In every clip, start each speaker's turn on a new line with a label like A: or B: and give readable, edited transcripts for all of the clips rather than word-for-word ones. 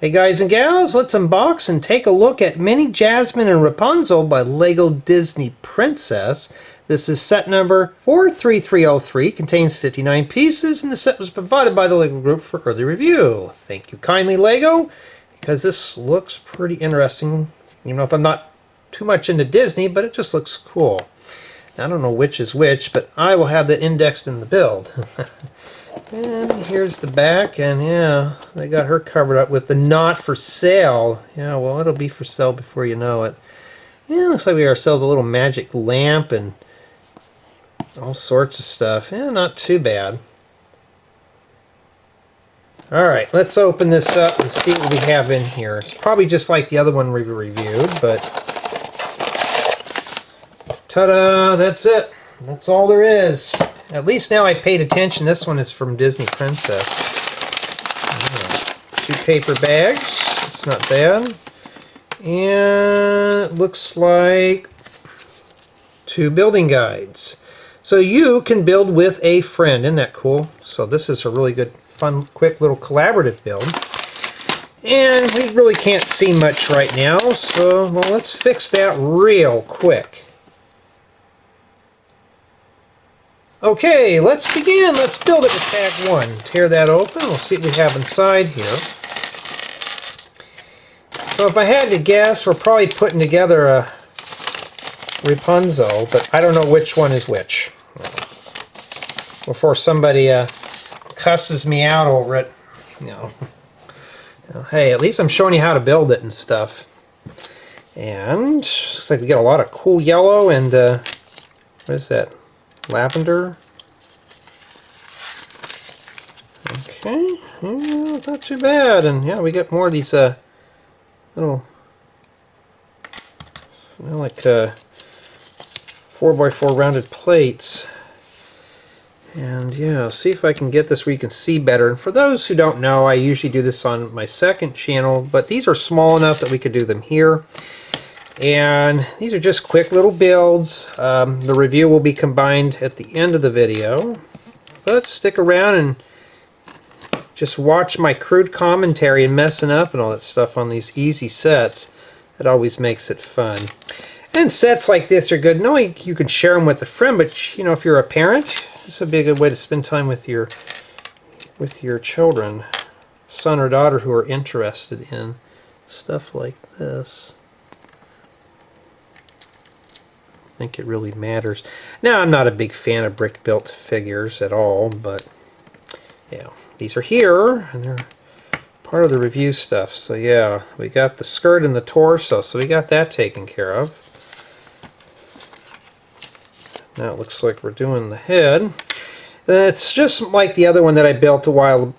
A: Hey guys and gals, let's unbox and take a look at Mini Jasmine and Rapunzel by Lego Disney Princess. This is set number 43303, contains 59 pieces, and the set was provided by the Lego Group for early review. Thank you kindly, Lego, because this looks pretty interesting. You know, if I'm not too much into Disney, but it just looks cool. I don't know which is which, but I will have that indexed in the build. And here's the back, and yeah, they got her covered up with the not for sale. Yeah, well, it'll be for sale before you know it. Yeah, looks like we got ourselves a little magic lamp and all sorts of stuff. Yeah, not too bad. Alright, let's open this up and see what we have in here. It's probably just like the other one we reviewed, but ta-da, that's it. That's all there is. At least now I paid attention. This one is from Disney Princess. Two paper bags. It's not bad. And it looks like two building guides. So you can build with a friend. Isn't that cool? So this is a really good, fun, quick little collaborative build. And we really can't see much right now. So, well, let's fix that real quick. Okay, let's begin. Let's build it with tag 1. Tear that open. We'll see what we have inside here. So if I had to guess, we're probably putting together a Rapunzel, but I don't know which one is which. Before somebody cusses me out over it, you know. Hey, at least I'm showing you how to build it and stuff. And looks like we got a lot of cool yellow and what is that? Lavender. Okay, yeah, not too bad. And yeah, we got more of these little, like 4x4 rounded plates. And yeah, see if I can get this where you can see better. And for those who don't know, I usually do this on my second channel, but these are small enough that we could do them here. And these are just quick little builds. The review will be combined at the end of the video. But stick around and just watch my crude commentary and messing up and all that stuff on these easy sets. It always makes it fun. And sets like this are good. Knowing you can share them with a friend, but you know, if you're a parent, this would be a good way to spend time with your children, son or daughter, who are interested in stuff like this. I think it really matters. Now, I'm not a big fan of brick built figures at all, but yeah, these are here and they're part of the review stuff. So yeah, we got the skirt and the torso, so we got that taken care of. Now it looks like we're doing the head. And it's just like the other one that I built a while,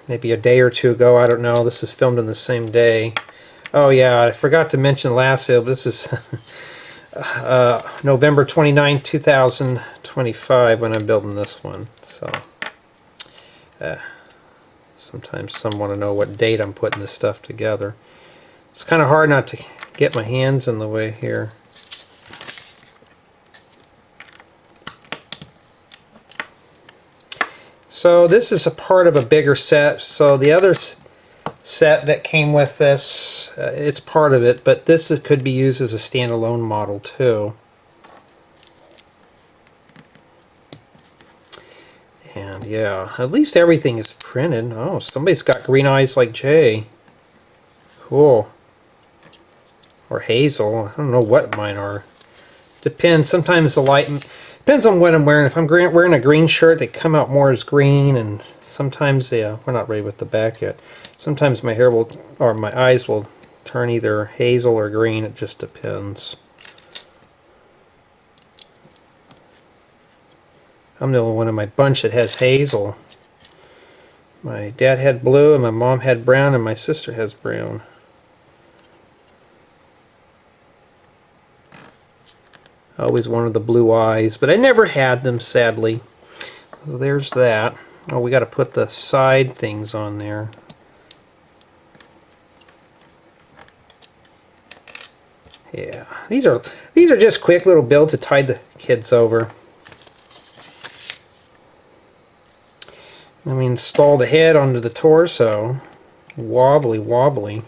A: maybe a day or two ago, I don't know. This is filmed on the same day. Oh yeah, I forgot to mention last video, but this is November 29, 2025 when I'm building this one. So sometimes some want to know what date I'm putting this stuff together. It's kind of hard not to get my hands in the way here. So this is a part of a bigger set. So the other set that came with this, it's part of it, but this could be used as a standalone model too. And yeah, at least everything is printed. Oh, somebody's got green eyes like Jay. Cool. Or Hazel. I don't know what mine are. Depends. Sometimes the light depends on what I'm wearing. If I'm wearing a green shirt, they come out more as green, and sometimes, yeah, we're not ready with the back yet. Sometimes my hair will, or my eyes will turn either hazel or green. It just depends. I'm the only one in my bunch that has hazel. My dad had blue, and my mom had brown, and my sister has brown. I always wanted the blue eyes, but I never had them, sadly. So there's that. Oh, we got to put the side things on there. Yeah, these are just quick little builds to tide the kids over. Then we install the head onto the torso. Wobbly, wobbly.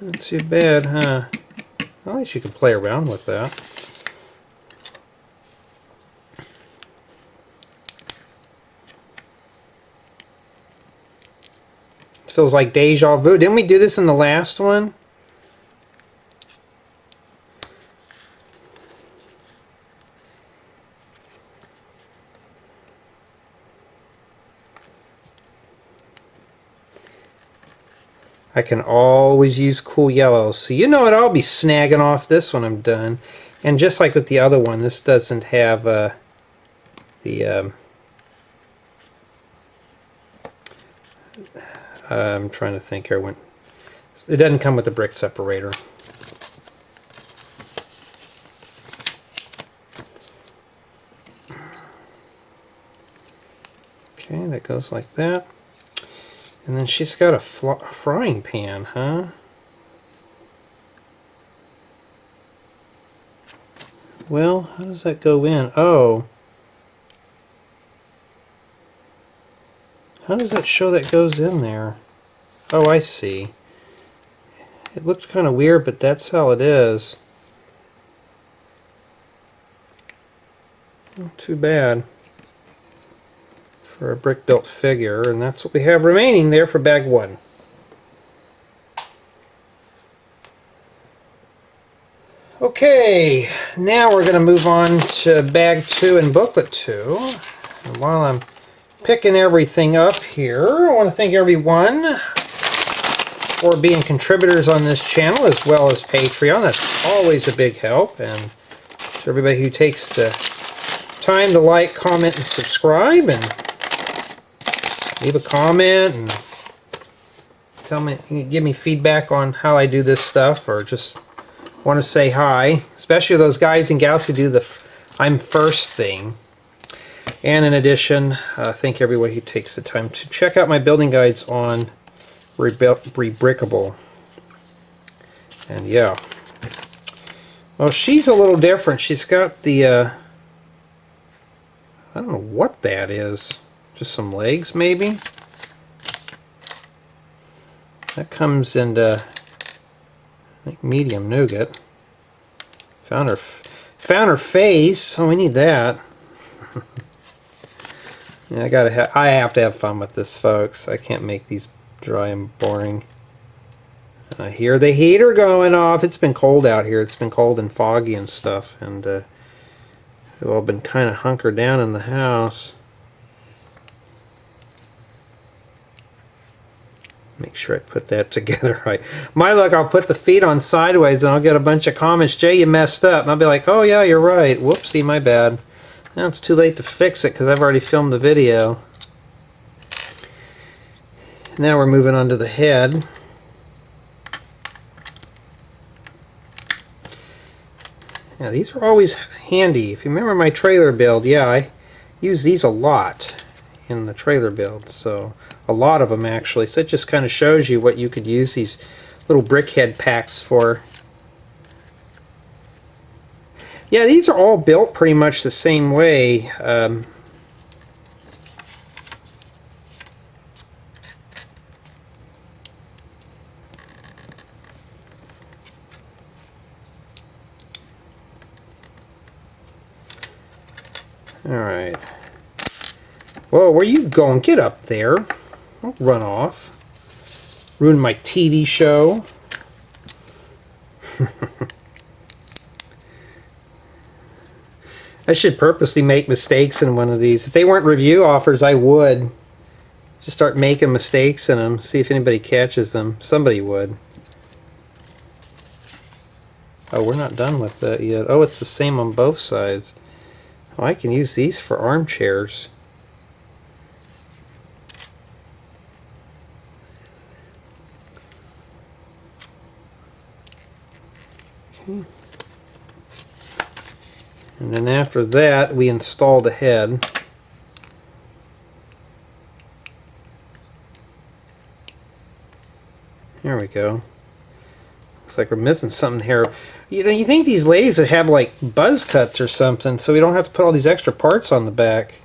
A: Not too bad, huh? At least you can play around with that. Feels like deja vu. Didn't we do this in the last one? I can always use cool yellows. So you know what, I'll be snagging off this when I'm done. And just like with the other one, this doesn't have I'm trying to think here. It doesn't come with the brick separator. Okay, that goes like that. And then she's got a frying pan, huh? Well, how does that go in? Oh. How does that show that goes in there? Oh, I see. It looked kind of weird, but that's how it is. Not too bad for a brick built figure, and that's what we have remaining there for bag 1. Okay, now we're going to move on to bag 2 and booklet 2. And while I'm picking everything up here, I want to thank everyone for being contributors on this channel as well as Patreon. That's always a big help. And to everybody who takes the time to like, comment, and subscribe, and leave a comment and tell me, give me feedback on how I do this stuff, or just want to say hi, especially those guys and gals who do the I'm first thing. And in addition, thank everyone who takes the time to check out my building guides on Rebrickable. And yeah, well, she's a little different. She's got the I don't know what that is. Just some legs, maybe. That comes into, I think, medium nougat. Found her face. Oh, we need that. Yeah, I have to have fun with this, folks. I can't make these dry and boring. I hear the heater going off. It's been cold out here. It's been cold and foggy and stuff, and we've all been kind of hunkered down in the house. Make sure I put that together right. My luck, I'll put the feet on sideways and I'll get a bunch of comments, Jay, you messed up. And I'll be like, oh yeah, you're right. Whoopsie, my bad. Now it's too late to fix it because I've already filmed the video. Now we're moving on to the head. Now these are always handy. If you remember my trailer build, yeah, I use these a lot in the trailer build. So a lot of them actually. So it just kind of shows you what you could use these little brick head packs for. Yeah, these are all built pretty much the same way. Alright. Whoa, where you going? Get up there. Don't run off. Ruin my TV show. I should purposely make mistakes in one of these. If they weren't review offers, I would. Just start making mistakes in them. See if anybody catches them. Somebody would. Oh, we're not done with that yet. Oh, it's the same on both sides. Oh, I can use these for armchairs. Okay. And then after that, we install the head. There we go. Looks like we're missing something here. You know, you think these ladies would have like buzz cuts or something, so we don't have to put all these extra parts on the back.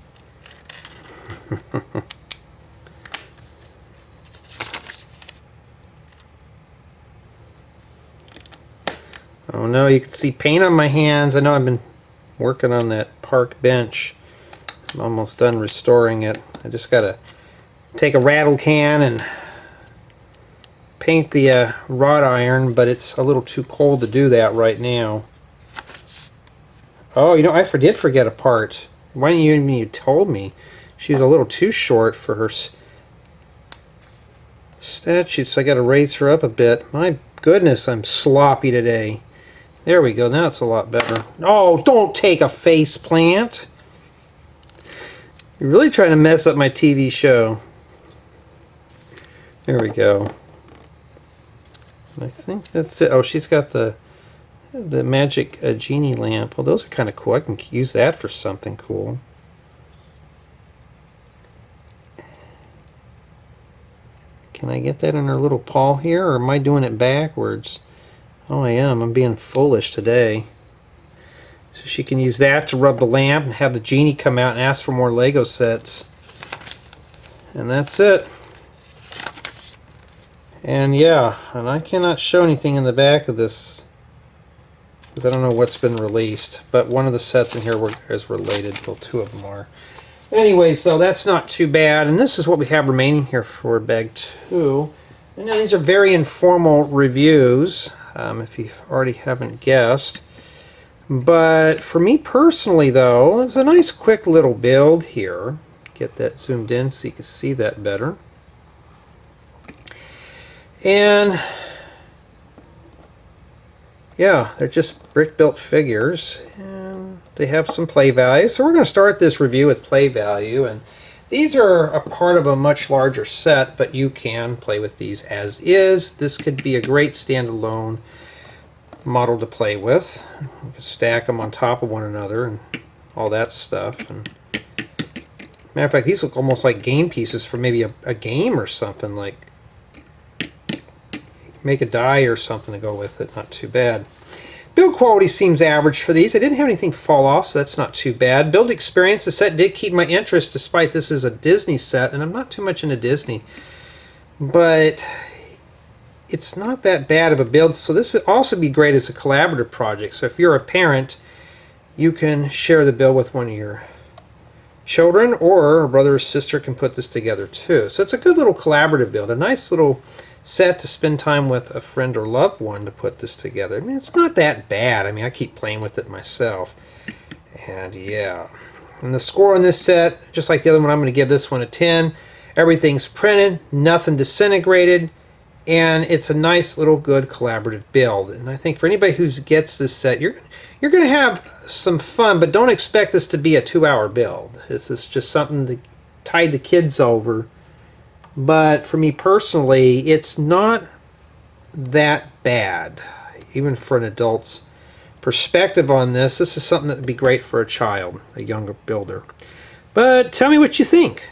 A: Oh no, you can see paint on my hands. I know I've been working on that park bench. I'm almost done restoring it. I just gotta take a rattle can and paint the wrought iron, but it's a little too cold to do that right now. Oh, you know, I did forget a part. Why didn't you told me? She was a little too short for her statue, so I got to raise her up a bit. My goodness, I'm sloppy today. There we go. Now it's a lot better. Oh, don't take a face plant. You're really trying to mess up my TV show. There we go. I think that's it. Oh, she's got the magic genie lamp. Well, those are kind of cool. I can use that for something cool. Can I get that in her little paw here, or am I doing it backwards? Oh, I am. I'm being foolish today. So she can use that to rub the lamp and have the genie come out and ask for more Lego sets. And that's it. And yeah, and I cannot show anything in the back of this because I don't know what's been released, but one of the sets in here is related. Well, two of them are. Anyways, so that's not too bad, and this is what we have remaining here for bag 2. And now these are very informal reviews, if you already haven't guessed. But for me personally, though, it was a nice quick little build here. Get that zoomed in so you can see that better. And yeah, they're just brick-built figures, and they have some play value. So we're going to start this review with play value, and these are a part of a much larger set, but you can play with these as is. This could be a great standalone model to play with. You can stack them on top of one another and all that stuff. And matter of fact, these look almost like game pieces for maybe a game or something, like make a die or something to go with it. Not too bad. Build quality seems average for these. I didn't have anything fall off, so that's not too bad. Build experience, the set did keep my interest despite this is a Disney set, and I'm not too much into Disney. But it's not that bad of a build, so this would also be great as a collaborative project. So if you're a parent, you can share the build with one of your children, or a brother or sister can put this together too. So it's a good little collaborative build, a nice little set to spend time with a friend or loved one to put this together. I mean, it's not that bad. I mean, I keep playing with it myself. And yeah. And the score on this set, just like the other one, I'm going to give this one a 10. Everything's printed, nothing disintegrated, and it's a nice little good collaborative build. And I think for anybody who gets this set, you're going to have some fun, but don't expect this to be a 2-hour build. This is just something to tide the kids over. But for me personally, it's not that bad, even for an adult's perspective on this. This is something that would be great for a child, a younger builder. But tell me what you think.